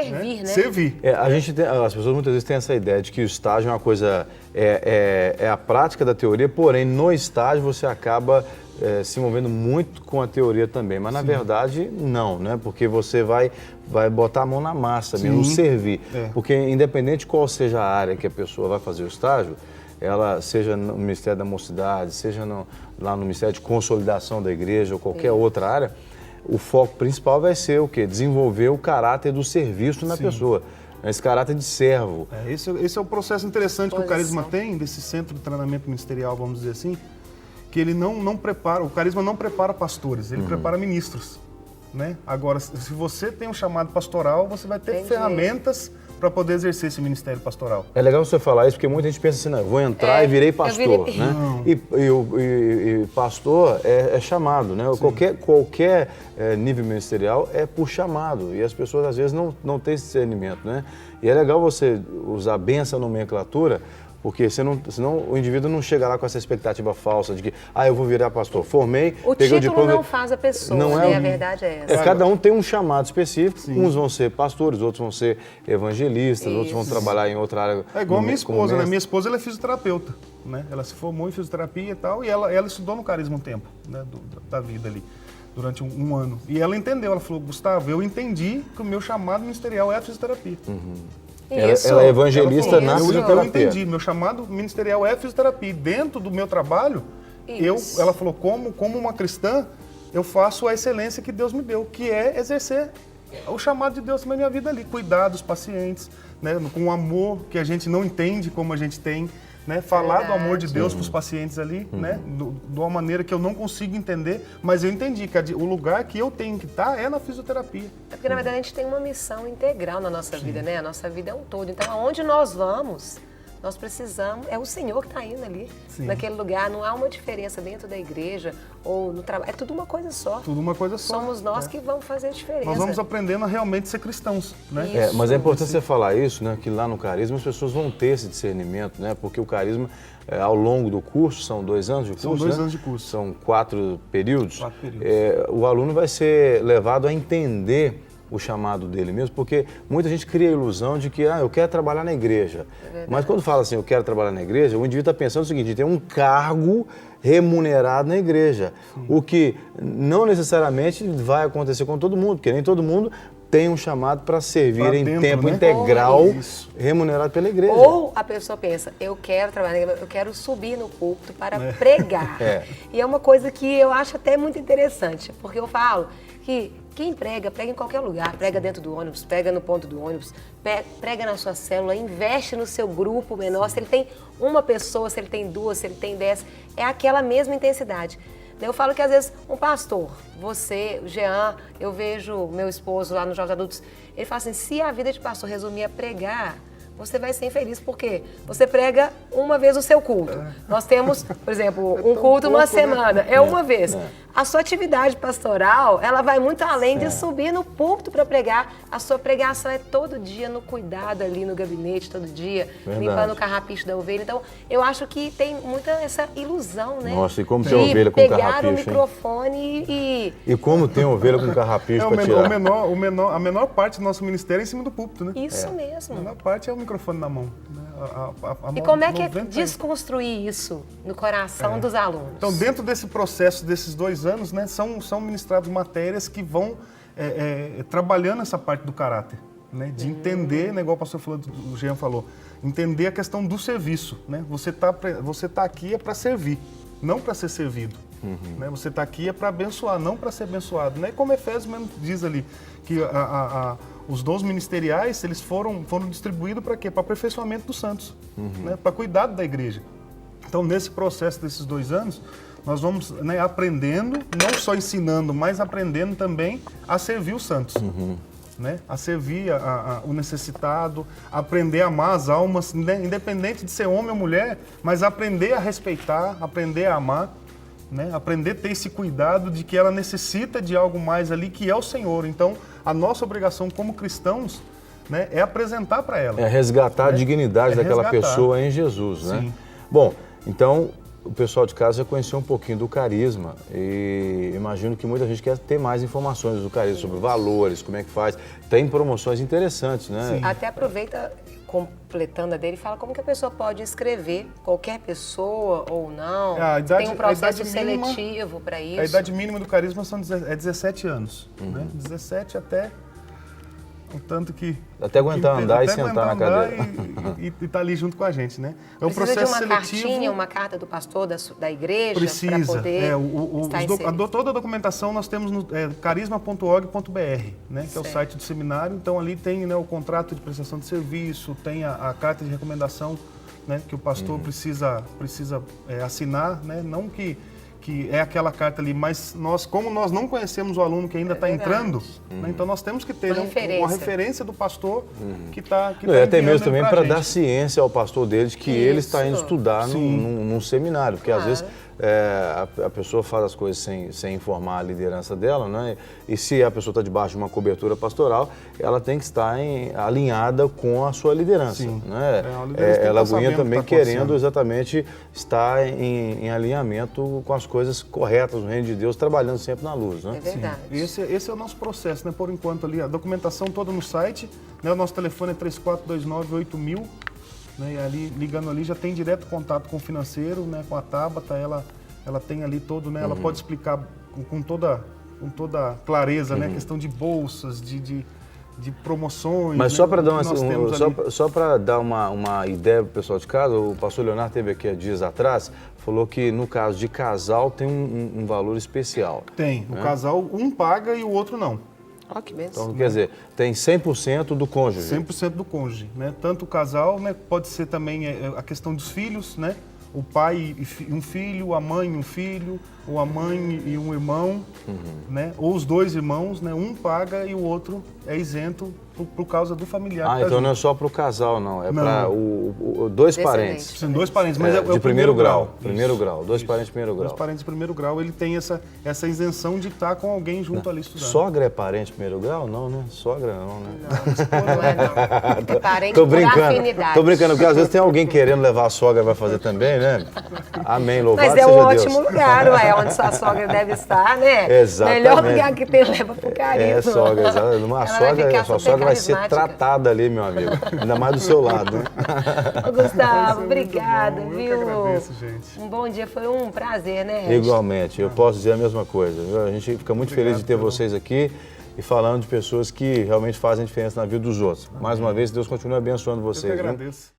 Servir, né? Servir. A gente tem, as pessoas muitas vezes têm essa ideia de que o estágio é uma coisa, é a prática da teoria, porém no estágio você acaba se envolvendo muito com a teoria também, mas na verdade não, né? Porque você vai botar a mão na massa mesmo, servir. Porque independente de qual seja a área que a pessoa vai fazer o estágio, ela seja no Ministério da Mocidade, seja lá no Ministério de Consolidação da Igreja ou qualquer outra área, o foco principal vai ser o quê? Desenvolver o caráter do serviço na pessoa, esse caráter de servo. Esse é o processo interessante que o Carisma tem, desse centro de treinamento ministerial, vamos dizer assim, que ele não prepara, o Carisma não prepara pastores, ele prepara ministros, né? Agora, se você tem um chamado pastoral, você vai ter ferramentas para poder exercer esse ministério pastoral. É legal você falar isso, porque muita gente pensa assim, não, eu vou entrar e virei pastor, né? E pastor é chamado, né? Qualquer nível ministerial é por chamado, e as pessoas às vezes não têm esse discernimento, né? E é legal você usar bem essa nomenclatura, porque senão o indivíduo não chega lá com essa expectativa falsa de que, eu vou virar pastor. Formei, peguei o diploma. O título não faz a pessoa, né? A verdade é essa. Cada um tem um chamado específico. Uns vão ser pastores, outros vão ser evangelistas, outros vão trabalhar em outra área. É igual a minha esposa, né? Minha esposa ela é fisioterapeuta, né? Ela se formou em fisioterapia e tal, e ela estudou no Carisma um tempo, né? Da vida ali, durante um ano. E ela entendeu, ela falou, Gustavo, eu entendi que o meu chamado ministerial é a fisioterapia. Ela é evangelista na fisioterapia. Eu entendi, meu chamado ministerial é a fisioterapia. E dentro do meu trabalho, ela falou, como uma cristã, eu faço a excelência que Deus me deu, que é exercer o chamado de Deus na minha vida ali. Cuidar dos pacientes, né, com o amor que a gente não entende como a gente tem, né, falar do amor de Deus para os pacientes ali, né, de uma maneira que eu não consigo entender, mas eu entendi que o lugar que eu tenho que estar é na fisioterapia. É porque, na verdade, a gente tem uma missão integral na nossa vida, né? A nossa vida é um todo. Então, aonde nós vamos, nós precisamos... É o Senhor que está indo ali, naquele lugar. Não há uma diferença dentro da igreja ou no trabalho. É tudo uma coisa só. Tudo uma coisa só. Somos nós que vamos fazer a diferença. Nós vamos aprendendo a realmente ser cristãos, né? Mas é importante você falar isso, né? Que lá no Carisma as pessoas vão ter esse discernimento, né? Porque o Carisma, ao longo do curso, são 2 anos de curso, São 2 anos de curso. São 4 períodos. 4 períodos. O aluno vai ser levado a entender o chamado dele mesmo, porque muita gente cria a ilusão de que eu quero trabalhar na igreja. Mas quando fala assim, eu quero trabalhar na igreja, o indivíduo está pensando o seguinte, tem um cargo remunerado na igreja, o que não necessariamente vai acontecer com todo mundo, porque nem todo mundo tem um chamado para servir em tempo integral, remunerado pela igreja. Ou a pessoa pensa, eu quero trabalhar na igreja, eu quero subir no púlpito para pregar. E é uma coisa que eu acho até muito interessante, porque eu falo que quem prega, prega em qualquer lugar, prega dentro do ônibus, prega no ponto do ônibus, prega na sua célula, investe no seu grupo menor, se ele tem uma pessoa, se ele tem 2, se ele tem 10, é aquela mesma intensidade. Eu falo que às vezes um pastor, você, o Jean, eu vejo meu esposo lá no Jovens Adultos, ele fala assim, se a vida de pastor resumir a pregar, você vai ser infeliz, porque você prega uma vez o seu culto. Nós temos, por exemplo, um culto numa semana, uma vez. A sua atividade pastoral, ela vai muito além de subir no púlpito para pregar. A sua pregação é todo dia no cuidado ali no gabinete, todo dia, limpando o carrapicho da ovelha. Então, eu acho que tem muita essa ilusão, né? Nossa, e como tem ovelha com carrapicho, pegar o microfone E como tem ovelha com carrapicho para tirar? A menor parte do nosso ministério é em cima do púlpito, né? Isso mesmo. A menor parte é o microfone na mão. Né? E como é que é desconstruir isso no coração dos alunos? Então, dentro desse processo, desses 2 anos, né, são ministradas matérias que vão trabalhando essa parte do caráter, né, de entender, né, igual o pastor o Jean falou, entender a questão do serviço. Né? Você tá aqui para servir, não para ser servido. Né? Você está aqui para abençoar, não para ser abençoado. Né? Como Efésios mesmo diz ali, que os dons ministeriais eles foram distribuídos para quê? Para aperfeiçoamento dos santos, né? Para cuidado da igreja. Então, nesse processo desses 2 anos, nós vamos, né, aprendendo, não só ensinando, mas aprendendo também a servir os santos. Né? A servir o necessitado, aprender a amar as almas, né? Independente de ser homem ou mulher, mas aprender a respeitar, aprender a amar. Né? Aprender a ter esse cuidado de que ela necessita de algo mais ali, que é o Senhor. Então, a nossa obrigação como cristãos, né, é apresentar para ela. É resgatar a dignidade daquela pessoa em Jesus. Né? Bom, então, o pessoal de casa já conheceu um pouquinho do Carisma e imagino que muita gente quer ter mais informações do Carisma, sobre valores, como é que faz. Tem promoções interessantes, né? Sim. Até aproveita, completando a dele, fala como que a pessoa pode inscrever, qualquer pessoa ou não. Tem um processo seletivo para isso. A idade mínima do Carisma é 17 anos, né? 17 até o tanto que... Até aguentar andar e sentar na cadeira. E tá ali junto com a gente, né? É um Precisa processo de uma seletivo. cartinha, uma carta do pastor da igreja para Precisa. poder estar inserido. Toda a documentação nós temos no carisma.org.br, né? Que é o site do seminário. Então ali tem, né, o contrato de prestação de serviço, tem a carta de recomendação, né, que o pastor precisa assinar, né? Não que é aquela carta ali, mas como nós não conhecemos o aluno que ainda está entrando, né, então nós temos que ter uma referência do pastor que está até mesmo também para dar ciência ao pastor deles que ele está indo estudar num seminário, porque às vezes a pessoa faz as coisas sem informar a liderança dela, né? E se a pessoa está debaixo de uma cobertura pastoral, ela tem que estar alinhada com a sua liderança. Né? Ela aguenta também querendo exatamente estar em alinhamento com as coisas corretas no reino de Deus, trabalhando sempre na luz. Né? É verdade. Esse é o nosso processo, né? Por enquanto ali, a documentação toda no site, né? O nosso telefone é 3429-8000. Né, e ali, ligando ali, já tem direto contato com o financeiro, né, com a Tabata, ela tem ali todo, né, ela pode explicar com toda clareza, né, a questão de bolsas, de promoções. Mas né, só para dar, dar uma ideia para o pessoal de casa, o pastor Leonardo esteve aqui há dias atrás, falou que no caso de casal tem um valor especial. Tem, né? O casal um paga e o outro não. Ó, que bênção. Então, quer dizer, tem 100% do cônjuge. 100% do cônjuge, né? Tanto o casal, né? Pode ser também a questão dos filhos, né? O pai e um filho, a mãe e um filho, ou a mãe e um irmão, né? Ou os dois irmãos, né? Um paga e o outro é isento por causa do familiar. Então não é só para o casal, não. É para dois parentes. São dois parentes, mas é de o primeiro grau. Primeiro grau. Dois parentes de primeiro grau. Dois parentes de primeiro grau, ele tem essa isenção de estar com alguém junto ali estudando. Sogra é parente de primeiro grau? Não, né? Sogra não, né? Não é não. É parente Tô por brincando. afinidade. Tô brincando, porque às vezes tem alguém querendo levar a sogra e vai fazer também, né? Amém, louvado Mas é seja um Deus. ótimo lugar, ué, onde sua sogra deve estar, né? Exatamente. Melhor lugar que tem, leva pro Carisma. Sogra, sua sogra vai ser tratada ali, meu amigo. Ainda mais do seu lado, né? Ô, Gustavo, obrigada, bom. viu? Eu que agradeço, gente. Um bom dia, foi um prazer, né? Igualmente, eu posso dizer a mesma coisa. Viu? A gente fica muito feliz de ter vocês aqui e falando de pessoas que realmente fazem diferença na vida dos outros. Mais uma vez, Deus continue abençoando vocês. Eu que agradeço.